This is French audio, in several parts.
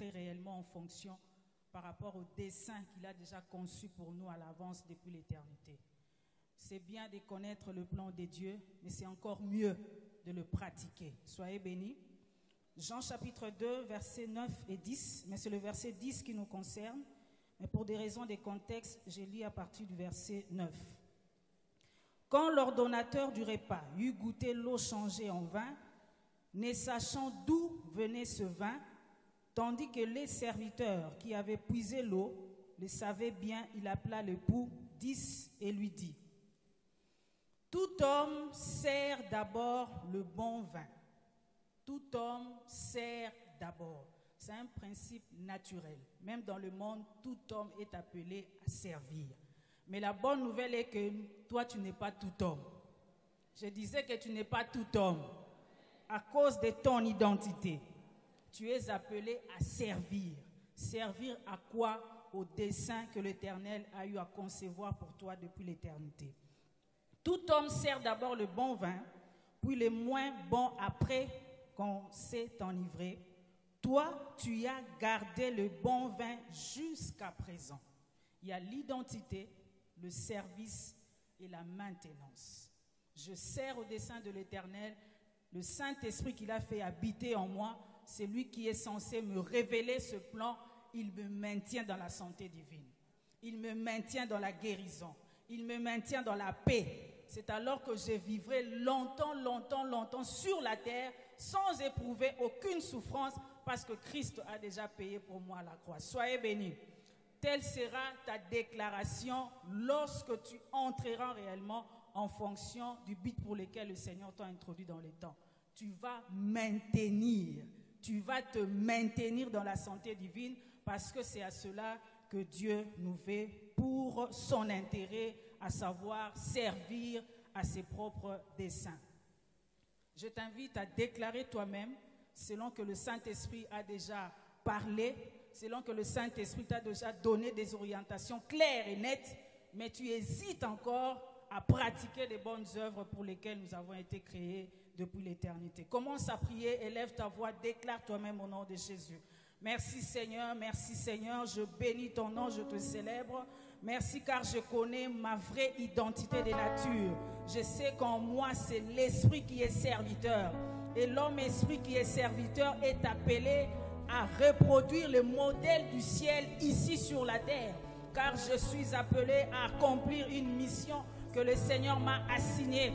entrer réellement en fonction par rapport au dessein qu'il a déjà conçu pour nous à l'avance depuis l'éternité. C'est bien de connaître le plan de Dieu, mais c'est encore mieux de le pratiquer. Soyez bénis. Jean chapitre 2, versets 9 et 10, mais c'est le verset 10 qui nous concerne. Mais pour des raisons de contexte, je lis à partir du verset 9. Quand l'ordonnateur du repas eut goûté l'eau changée en vin, ne sachant d'où venait ce vin, tandis que les serviteurs qui avaient puisé l'eau le savaient bien, il appela l'époux 10 et lui dit: tout homme sert d'abord le bon vin. Tout homme sert d'abord. C'est un principe naturel. Même dans le monde, tout homme est appelé à servir. Mais la bonne nouvelle est que toi, tu n'es pas tout homme. Je disais que tu n'es pas tout homme. À cause de ton identité, tu es appelé à servir. Servir à quoi? Au dessein que l'Éternel a eu à concevoir pour toi depuis l'éternité. Tout homme sert d'abord le bon vin, puis le moins bon après qu'on s'est enivré. Toi, tu as gardé le bon vin jusqu'à présent. Il y a l'identité, le service et la maintenance. Je sers au dessein de l'Éternel. Le Saint-Esprit qu'il a fait habiter en moi, c'est lui qui est censé me révéler ce plan. Il me maintient dans la santé divine. Il me maintient dans la guérison. Il me maintient dans la paix. C'est alors que je vivrai longtemps sur la terre sans éprouver aucune souffrance parce que Christ a déjà payé pour moi à la croix. Soyez bénis. Telle sera ta déclaration lorsque tu entreras réellement en fonction du but pour lequel le Seigneur t'a introduit dans les temps. Tu vas te maintenir dans la santé divine parce que c'est à cela que Dieu nous veut pour son intérêt, à savoir servir à ses propres desseins. Je t'invite à déclarer toi-même, selon que le Saint-Esprit a déjà parlé, selon que le Saint-Esprit t'a déjà donné des orientations claires et nettes, mais tu hésites encore à pratiquer les bonnes œuvres pour lesquelles nous avons été créés depuis l'éternité. Commence à prier, élève ta voix, déclare toi-même au nom de Jésus. Merci Seigneur, je bénis ton nom, je te célèbre. Merci car je connais ma vraie identité de nature. Je sais qu'en moi c'est l'esprit qui est serviteur. Et l'homme esprit qui est serviteur est appelé à reproduire le modèle du ciel ici sur la terre. Car je suis appelé à accomplir une mission que le Seigneur m'a assignée.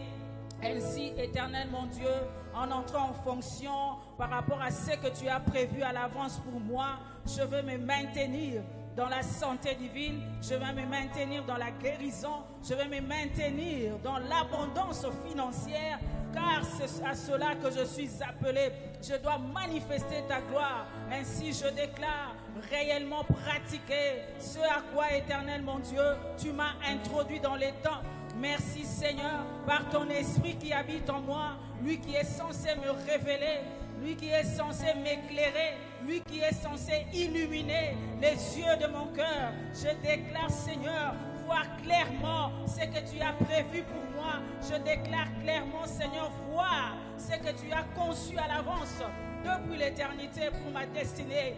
Ainsi, Éternel mon Dieu, en entrant en fonction par rapport à ce que tu as prévu à l'avance pour moi, je veux me maintenir dans la santé divine, je veux me maintenir dans la guérison, je veux me maintenir dans l'abondance financière, car c'est à cela que je suis appelé. Je dois manifester ta gloire. Ainsi, je déclare réellement pratiquer ce à quoi, Éternel mon Dieu, tu m'as introduit dans les temps. Merci Seigneur, par ton esprit qui habite en moi, lui qui est censé me révéler, lui qui est censé m'éclairer, lui qui est censé illuminer les yeux de mon cœur. Je déclare Seigneur, voir clairement ce que tu as prévu pour moi. Je déclare clairement Seigneur, voir ce que tu as conçu à l'avance depuis l'éternité pour ma destinée.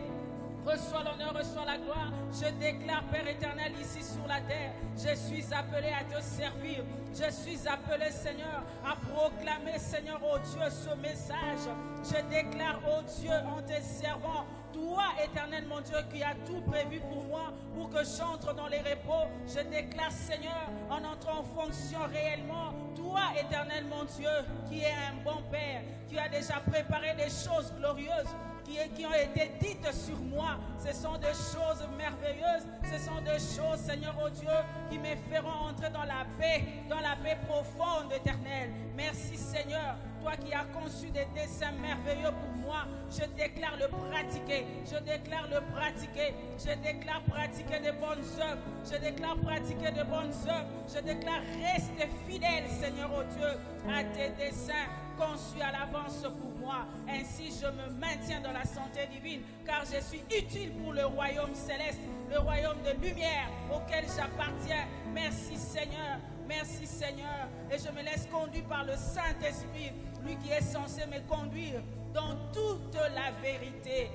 Reçois l'honneur, reçois la gloire. Je déclare, Père éternel, ici sur la terre, je suis appelé à te servir. Je suis appelé, Seigneur, à proclamer, Seigneur, oh Dieu, ce message. Je déclare, oh Dieu, en te servant, toi, éternel, mon Dieu, qui as tout prévu pour moi, pour que j'entre dans les repos. Je déclare, Seigneur, en entrant en fonction réellement, toi, éternel, mon Dieu, qui es un bon Père, qui a déjà préparé des choses glorieuses, qui ont été dites sur moi. Ce sont des choses merveilleuses. Ce sont des choses, Seigneur, oh Dieu, qui me feront entrer dans la paix profonde, éternelle. Merci, Seigneur. Toi qui as conçu des desseins merveilleux pour moi, je déclare le pratiquer. Je déclare le pratiquer. Je déclare pratiquer de bonnes œuvres. Je déclare pratiquer de bonnes œuvres. Je déclare rester fidèle, Seigneur, oh Dieu, à tes desseins conçus à l'avance pour moi. Ainsi, je me maintiens dans la santé divine, car je suis utile pour le royaume céleste, le royaume de lumière auquel j'appartiens. Merci, Seigneur. Merci Seigneur, et je me laisse conduire par le Saint-Esprit, lui qui est censé me conduire dans toute la vérité.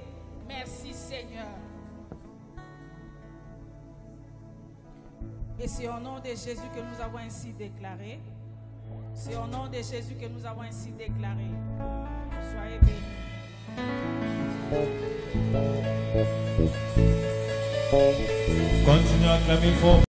Merci Seigneur. Et c'est au nom de Jésus que nous avons ainsi déclaré. C'est au nom de Jésus que nous avons ainsi déclaré. Soyez bénis. Continuez à clamer fort.